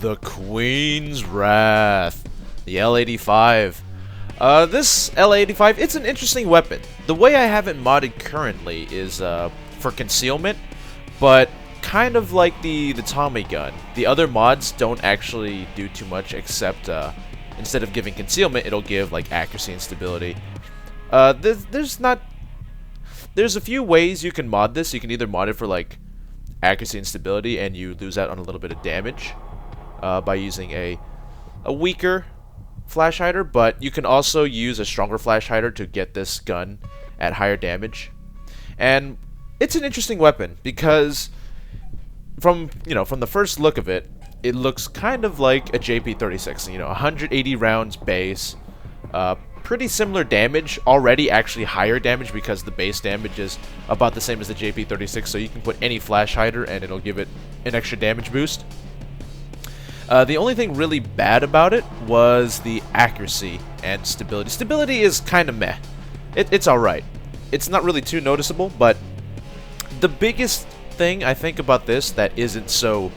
The Queen's Wrath. The L85. This L85, it's an interesting weapon. The way I have it modded currently is for concealment, but kind of like the Tommy gun. The other mods don't actually do too much except instead of giving concealment, it'll give like accuracy and stability. There's a few ways you can mod this. You can either mod it for like accuracy and stability, and you lose out on a little bit of damage by using a weaker flash hider, but you can also use a stronger flash hider to get this gun at higher damage. And it's an interesting weapon because from the first look of it, it looks kind of like a JP36. 180 rounds base, pretty similar damage, already actually higher damage because the base damage is about the same as the JP36, so you can put any flash hider and it'll give it an extra damage boost. The only thing really bad about it was the accuracy and stability. Stability is kind of meh. It's alright. It's not really too noticeable, but the biggest thing I think about this that isn't so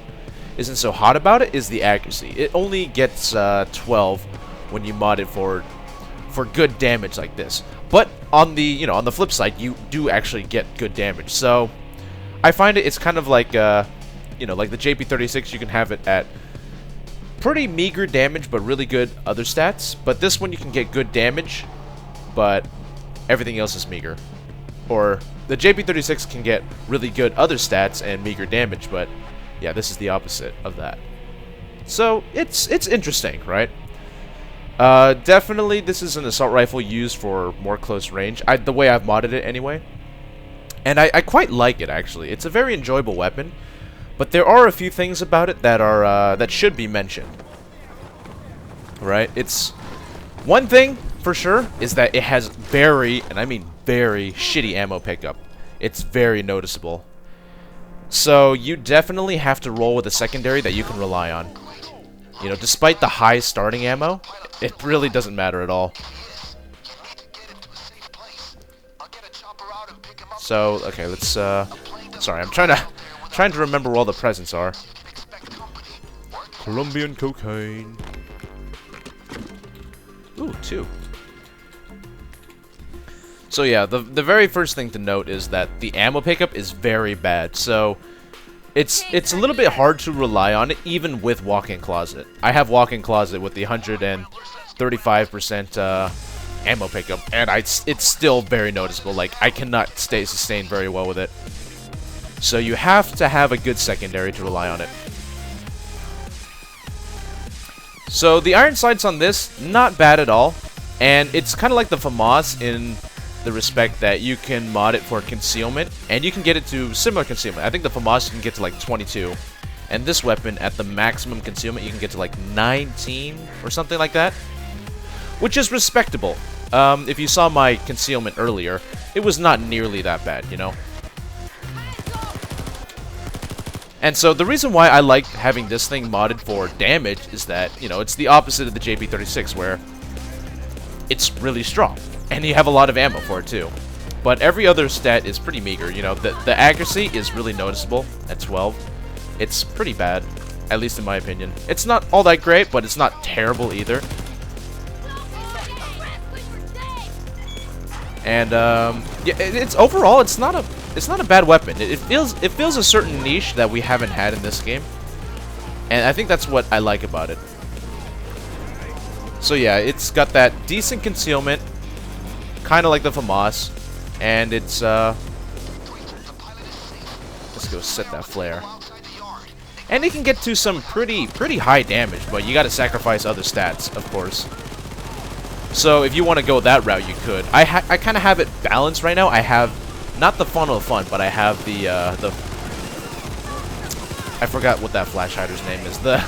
hot about it is the accuracy. It only gets 12 when you mod it for good damage like this. But on the on the flip side, you do actually get good damage. So I find it's kind of like like the JP36, you can have it at pretty meager damage but really good other stats. But this one you can get good damage, but everything else is meager. Or the JP36 can get really good other stats and meager damage, but yeah, this is the opposite of that. So it's interesting, right? Definitely this is an assault rifle used for more close range, the way I've modded it anyway. And I quite like it, actually. It's a very enjoyable weapon, but there are a few things about it that are that should be mentioned. Right? It's one thing for sure is that it has very, and I mean very, shitty ammo pickup. It's very noticeable. So you definitely have to roll with a secondary that you can rely on. Despite the high starting ammo, it really doesn't matter at all. So, okay, let's sorry, I'm trying to remember where all the presents are. Colombian cocaine. Ooh, 2. So yeah, the very first thing to note is that the ammo pickup is very bad. So it's a little bit hard to rely on it even with walk-in closet. I have walk-in closet with the 135% ammo pickup, and it's still very noticeable. Like, I cannot stay sustained very well with it. So you have to have a good secondary to rely on it. So the iron sights on this, not bad at all. And it's kind of like the FAMAS in the respect that you can mod it for concealment, and you can get it to similar concealment. I think the FAMAS you can get to like 22. And this weapon, at the maximum concealment, you can get to like 19 or something like that. Which is respectable. If you saw my concealment earlier, it was not nearly that bad, And so the reason why I like having this thing modded for damage is that, it's the opposite of the JP36, where it's really strong. And you have a lot of ammo for it too. But every other stat is pretty meager, The accuracy is really noticeable at 12. It's pretty bad, at least in my opinion. It's not all that great, but it's not terrible either. And yeah, it's overall it's not a bad weapon. It fills a certain niche that we haven't had in this game, and I think that's what I like about it. So yeah, it's got that decent concealment, kind of like the FAMAS, and it's let's go set that flare. And it can get to some pretty high damage, but you got to sacrifice other stats, of course. So if you want to go that route, you could. I kind of have it balanced right now. I have not the funnel of fun, but I have the I forgot what that flash hider's name is. The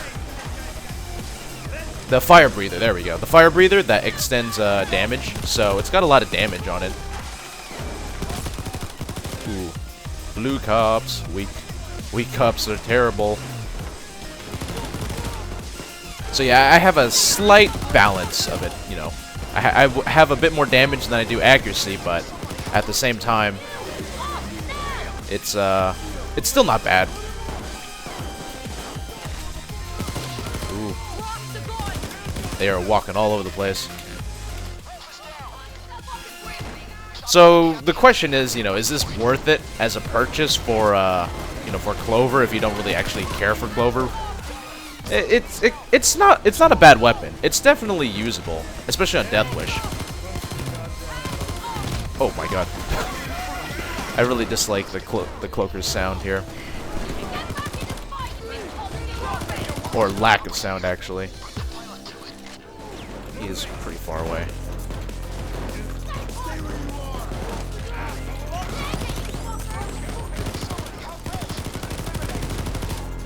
fire breather. There we go. The fire breather that extends damage. So it's got a lot of damage on it. Ooh, blue cops. Weak cops are terrible. So yeah, I have a slight balance of it, I have a bit more damage than I do accuracy, but at the same time, it's still not bad. They are walking all over the place. So the question is, you know, is this worth it as a purchase for, you know, for Clover if you don't really actually care for Clover? It's not a bad weapon. It's definitely usable, especially on Death Wish. Oh my god. I really dislike the Cloaker's sound here. Or lack of sound, actually. He is pretty far away.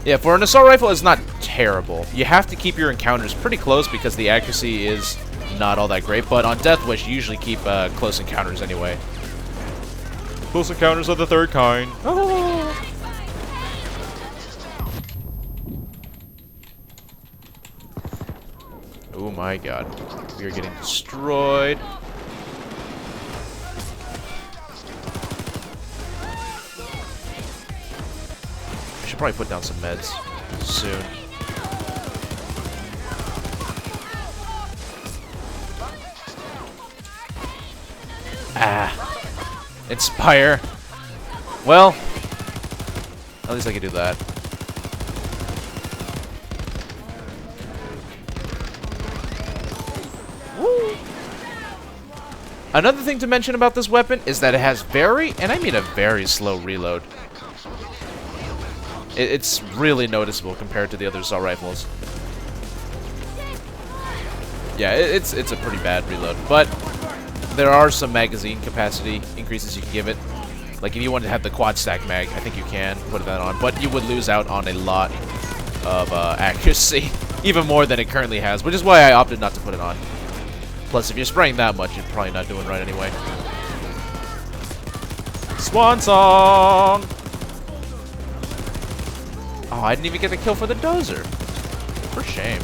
Yeah, for an assault rifle, it's not terrible. You have to keep your encounters pretty close because the accuracy is not all that great, but on Death Wish, you usually keep close encounters anyway. Close encounters of the third kind. Oh. Oh my god. We are getting destroyed. I should probably put down some meds soon. Ah. Inspire. Well, at least I can do that. Woo. Another thing to mention about this weapon is that it has very, and I mean a very slow reload. It's really noticeable compared to the other assault rifles. Yeah, it's a pretty bad reload, but there are some magazine capacity increases you can give it. Like if you wanted to have the quad stack mag, I think you can put that on, but you would lose out on a lot of accuracy, even more than it currently has, which is why I opted not to put it on. Plus, if you're spraying that much, you're probably not doing right anyway. Swan song! Oh, I didn't even get the kill for the dozer. For shame.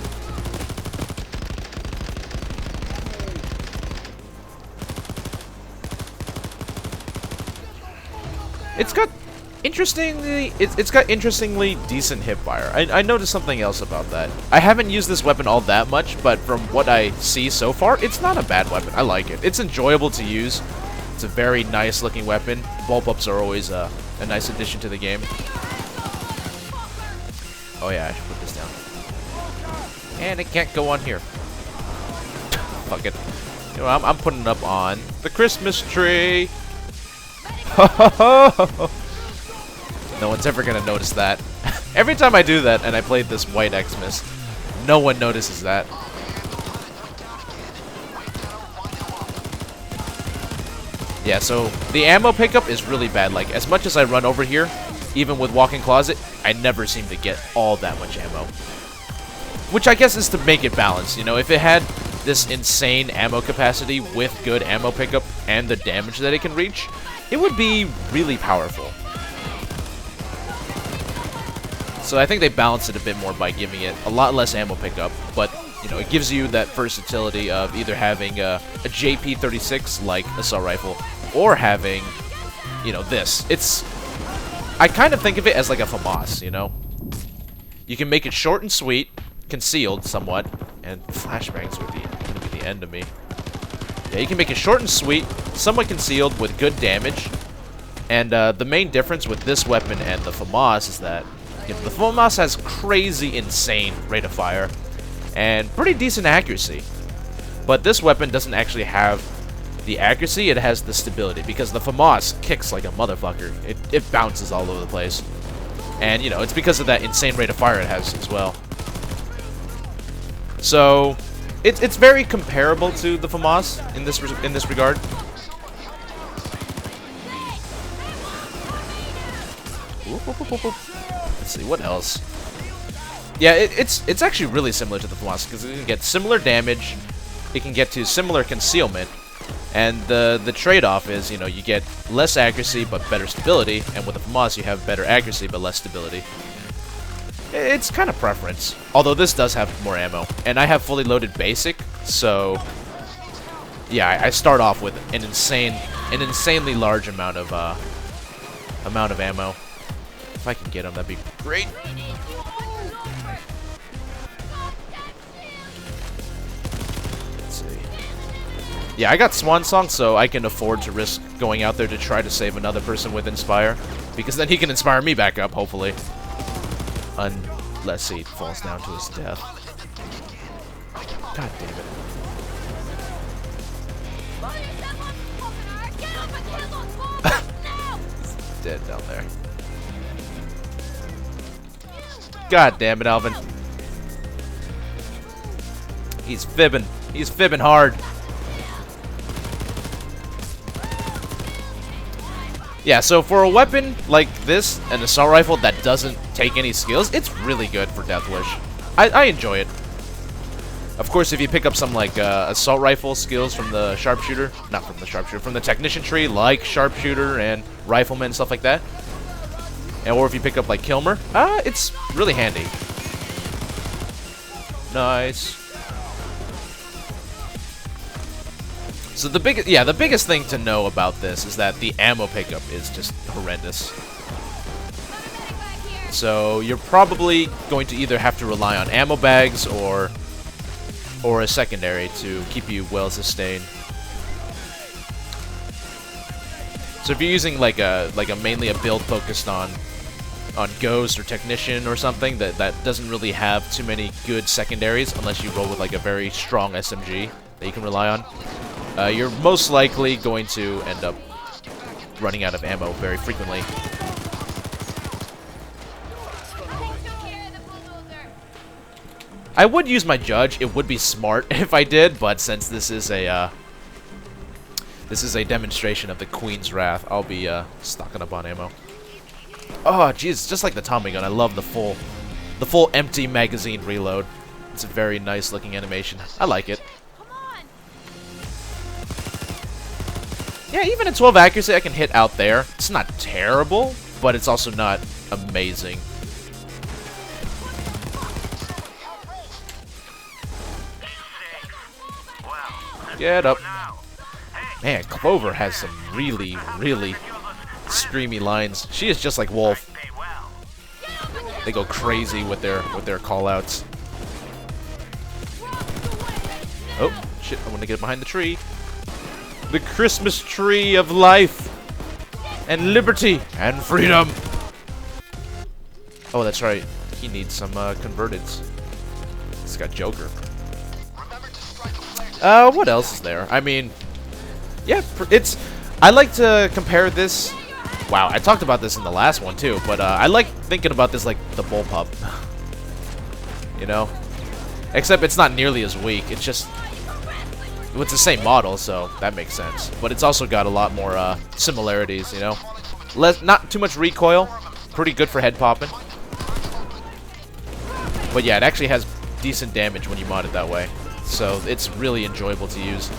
It's got interestingly decent hipfire. I noticed something else about that. I haven't used this weapon all that much, but from what I see so far, it's not a bad weapon. I like it. It's enjoyable to use. It's a very nice looking weapon. Bulb ups are always a nice addition to the game. Oh yeah, I should put this down. And it can't go on here. Fuck it. You know, I'm putting it up on the Christmas tree. No one's ever gonna notice that. Every time I do that and I played this white Xmas, no one notices that. Yeah, so the ammo pickup is really bad. Like, as much as I run over here, even with walk-in closet, I never seem to get all that much ammo. Which I guess is to make it balanced, you know? If it had this insane ammo capacity with good ammo pickup and the damage that it can reach, it would be really powerful. So I think they balanced it a bit more by giving it a lot less ammo pickup, but, you know, it gives you that versatility of either having a JP36 like assault rifle or having, you know, this. I kind of think of it as like a FAMAS, you know? You can make it short and sweet, concealed somewhat, and flashbangs would be the end of me. Yeah, you can make it short and sweet, somewhat concealed with good damage, and the main difference with this weapon and the FAMAS is that, you know, the FAMAS has crazy, insane rate of fire, and pretty decent accuracy. But this weapon doesn't actually have the accuracy, it has the stability, because the FAMAS kicks like a motherfucker. It bounces all over the place. And, you know, it's because of that insane rate of fire it has as well. So, it's very comparable to the FAMAS in this regard. Let's see, what else? Yeah, it's actually really similar to the FAMAS, because it can get similar damage, it can get to similar concealment, and the trade-off is, you know, you get less accuracy but better stability, and with the FAMAS you have better accuracy but less stability. It's kind of preference, although this does have more ammo, and I have fully loaded basic, so yeah, I start off with an insanely large amount of ammo. If I can get them, that'd be great. Yeah, I got Swan Song, so I can afford to risk going out there to try to save another person with Inspire. Because then he can inspire me back up, hopefully. Unless he falls down to his death. God damn it. He's dead down there. God damn it, Alvin. He's fibbing. He's fibbing hard. Yeah, so for a weapon like this, an assault rifle that doesn't take any skills, it's really good for Death Wish. I enjoy it. Of course, if you pick up some like assault rifle skills from the sharpshooter, not from the sharpshooter, from the technician tree, like sharpshooter and rifleman and stuff like that, and or if you pick up like Kilmer, it's really handy. Nice. So the biggest thing to know about this is that the ammo pickup is just horrendous. So you're probably going to either have to rely on ammo bags or a secondary to keep you well sustained. So if you're using like a mainly a build focused on Ghost or Technician or something that doesn't really have too many good secondaries unless you roll with like a very strong SMG that you can rely on, you're most likely going to end up running out of ammo very frequently. I would use my Judge. It would be smart if I did, but since this is a demonstration of the Queen's Wrath, I'll be stocking up on ammo. Oh, jeez, just like the Tommy gun, I love the full empty magazine reload. It's a very nice looking animation. I like it. Yeah, even at 12 accuracy, I can hit out there. It's not terrible, but it's also not amazing. Get up. Man, Clover has some really, really streamy lines. She is just like Wolf. They go crazy with their callouts. Oh, shit, I want to get behind the tree. The Christmas tree of life and liberty and freedom. Oh, that's right. He needs some converteds. He's got Joker. What else is there? I mean, yeah, I like to compare this. Wow, I talked about this in the last one too, but I like thinking about this like the bullpup. You know? Except it's not nearly as weak. It's just, it's the same model, so that makes sense. But it's also got a lot more similarities, you know? Not too much recoil. Pretty good for head popping. But yeah, it actually has decent damage when you mod it that way. So it's really enjoyable to use.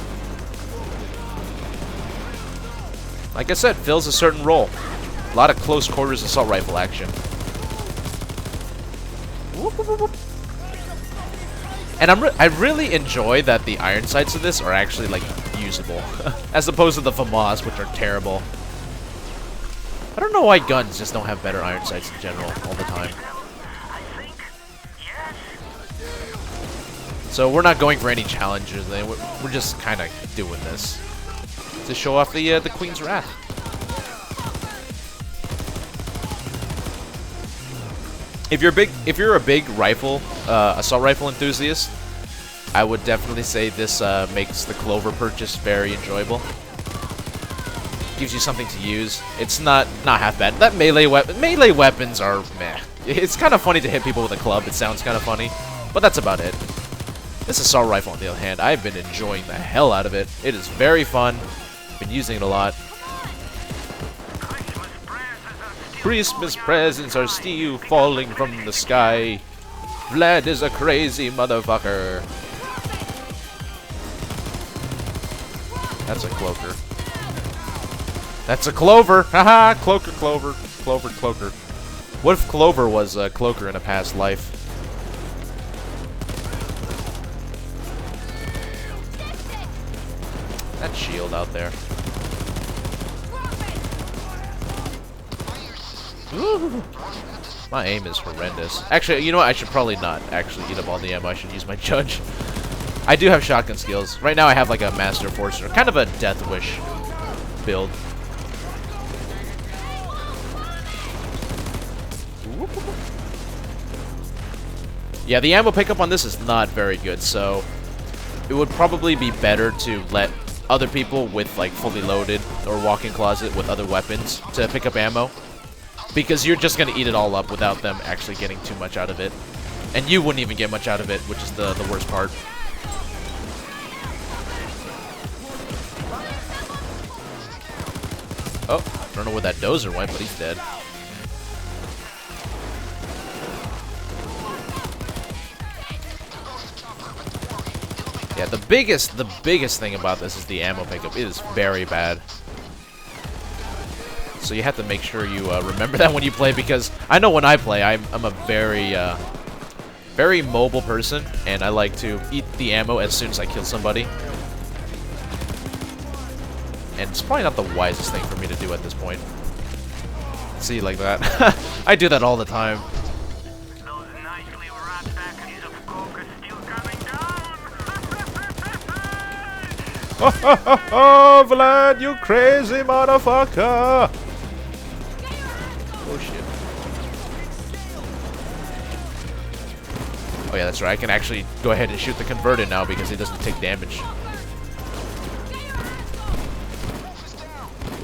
Like I said, fills a certain role. A lot of close quarters assault rifle action. Whoop, whoop, whoop. And I really enjoy that the iron sights of this are actually like usable, as opposed to the FAMAS, which are terrible. I don't know why guns just don't have better iron sights in general all the time. So we're not going for any challenges. We're just kind of doing this to show off the Queen's Wrath. If you're a big rifle assault rifle enthusiast, I would definitely say this makes the Clover purchase very enjoyable. Gives you something to use. It's not half bad. That melee weapons are meh. It's kind of funny to hit people with a club. It sounds kind of funny, but that's about it. This assault rifle, on the other hand, I've been enjoying the hell out of it. It is very fun. Been using it a lot. Christmas presents are still falling from the sky. Vlad is a crazy motherfucker. That's a cloaker. That's a Clover! Haha! Cloaker, Clover. Clover, Cloaker. What if Clover was a cloaker in a past life? That shield out there. Ooh. My aim is horrendous. Actually, you know what? I should probably not actually eat up all the ammo. I should use my Judge. I do have shotgun skills. Right now I have like a Master Forcer, kind of a Death Wish build. Yeah, the ammo pickup on this is not very good, so it would probably be better to let other people with like fully loaded or walk-in closet with other weapons to pick up ammo, because you're just gonna eat it all up without them actually getting too much out of it, and you wouldn't even get much out of it, which is the worst part. Oh, I don't know where that dozer went, but he's dead. Yeah, the biggest thing about this is the ammo pickup. It is very bad. So you have to make sure you remember that when you play, because I know when I play, I'm a very mobile person, and I like to eat the ammo as soon as I kill somebody. And it's probably not the wisest thing for me to do at this point. See, like that. I do that all the time. Oh, Vlad, you crazy motherfucker! Oh shit. Oh yeah, that's right. I can actually go ahead and shoot the converted now because it doesn't take damage.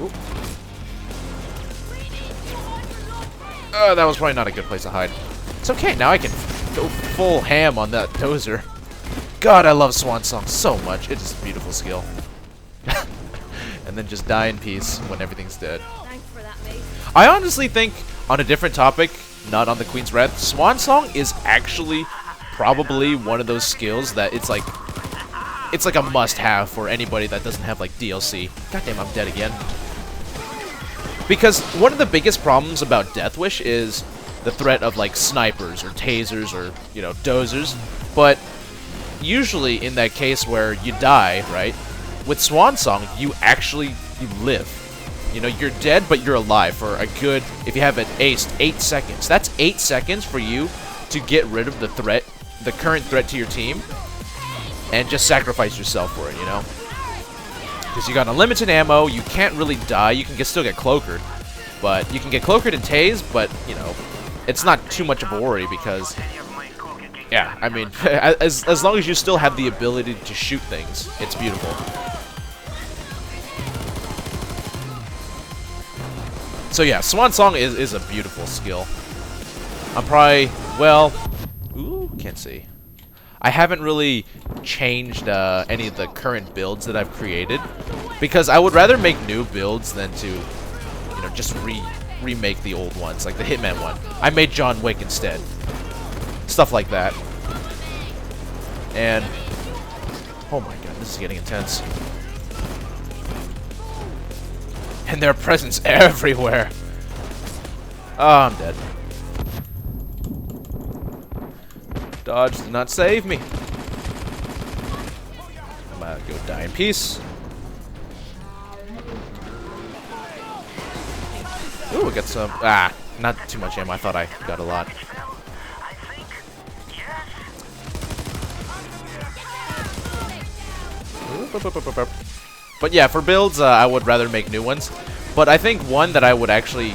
Ooh. That was probably not a good place to hide. It's okay, now I can go full ham on that dozer. God, I love Swan Song so much. It is a beautiful skill. And then just die in peace when everything's dead. Thanks for that, mate. I honestly think, on a different topic, not on the Queen's Wrath, Swan Song is actually probably one of those skills that it's like a must-have for anybody that doesn't have like DLC. Goddamn, I'm dead again. Because one of the biggest problems about Death Wish is the threat of like snipers or tasers or, you know, dozers. But usually in that case where you die, right, with Swan Song, you live. You know, you're dead, but you're alive for a good, if you have it aced, 8 seconds. That's 8 seconds for you to get rid of the threat, the current threat to your team, and just sacrifice yourself for it, you know? Because you got unlimited ammo, you can't really die, you can still get cloakered, but you can get cloakered and tased, but, you know, it's not too much of a worry because, yeah, I mean, as long as you still have the ability to shoot things, it's beautiful. So yeah, Swan Song is a beautiful skill. I'm probably, well, ooh, can't see. I haven't really changed any of the current builds that I've created, because I would rather make new builds than to, you know, just remake the old ones, like the Hitman one. I made John Wick instead. Stuff like that. And, oh my god, this is getting intense. And their presence everywhere. Oh, I'm dead. Dodge did not save me. I'm gonna go die in peace. Ooh, we got some. Ah, not too much ammo. I thought I got a lot. But yeah, for builds, I would rather make new ones. But I think one that I would actually...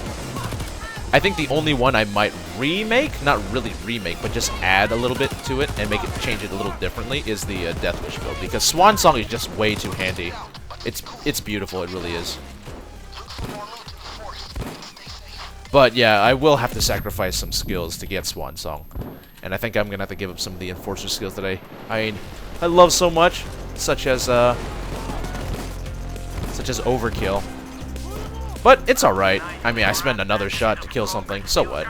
I think the only one I might remake, not really remake, but just add a little bit to it and change it a little differently is the Death Wish build. Because Swan Song is just way too handy. It's beautiful, it really is. But yeah, I will have to sacrifice some skills to get Swan Song. And I think I'm going to have to give up some of the Enforcer skills that I love so much, such as Overkill. But it's alright. I mean, I spend another shot to kill something, so what?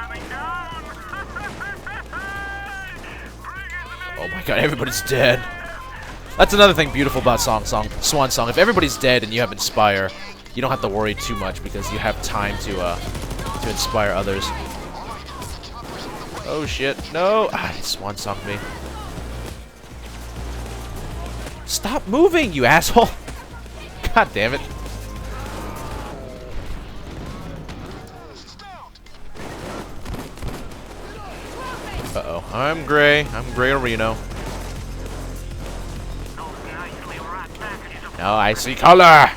Oh my god, everybody's dead. That's another thing beautiful about Swan Song. If everybody's dead and you have Inspire, you don't have to worry too much because you have time to inspire others. Oh shit, no! Ah, Swan Song me. Stop moving, you asshole! God damn it. Uh-oh. I'm Gray Reno. Now I see color!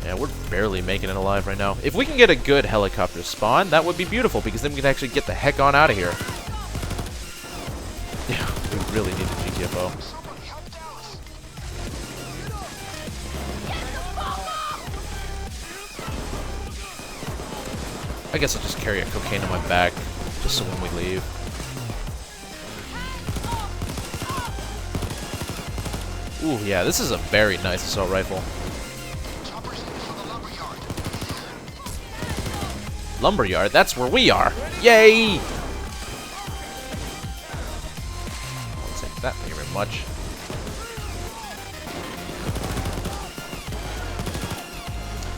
Yeah, we're barely making it alive right now. If we can get a good helicopter spawn, that would be beautiful, because then we can actually get the heck on out of here. Yeah, we really need the GTFO. I guess I'll just carry a cocaine on my back, just so when we leave. Ooh, yeah, this is a very nice assault rifle. Lumberyard, that's where we are! Yay! I'll take that, thank you very much.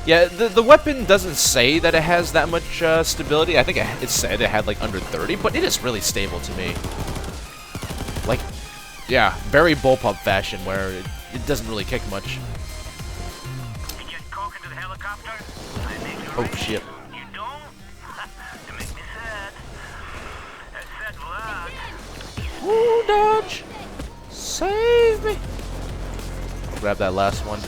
Yeah, the weapon doesn't say that it has that much stability. I think it said it had like under 30, but it is really stable to me. Like, yeah, very bullpup fashion where it doesn't really kick much. Oh shit. Ooh, dodge! Save me! I'll grab that last one.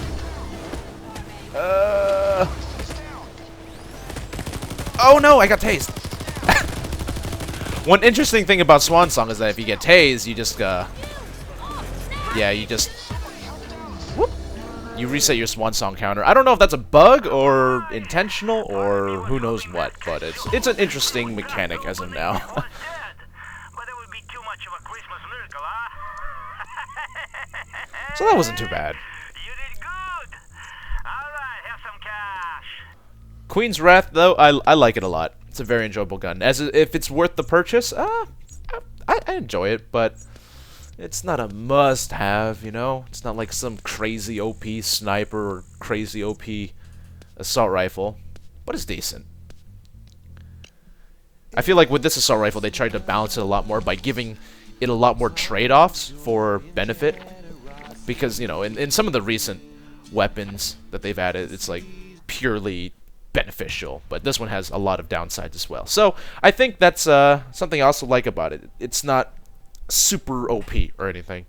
Oh no, I got tased! One interesting thing about Swan Song is that if you get tased, you just, yeah, you just... Whoop! You reset your Swan Song counter. I don't know if that's a bug, or intentional, or who knows what, but it's an interesting mechanic as of now. So that wasn't too bad. You did good. All right, have some cash. Queen's Wrath, though, I like it a lot. It's a very enjoyable gun. As if it's worth the purchase, I enjoy it, but it's not a must-have, you know? It's not like some crazy OP sniper or crazy OP assault rifle, but it's decent. I feel like with this assault rifle, they tried to balance it a lot more by giving it a lot more trade-offs for benefit. Because, you know, in some of the recent weapons that they've added, it's like purely beneficial. But this one has a lot of downsides as well. So I think that's something I also like about it. It's not super OP or anything.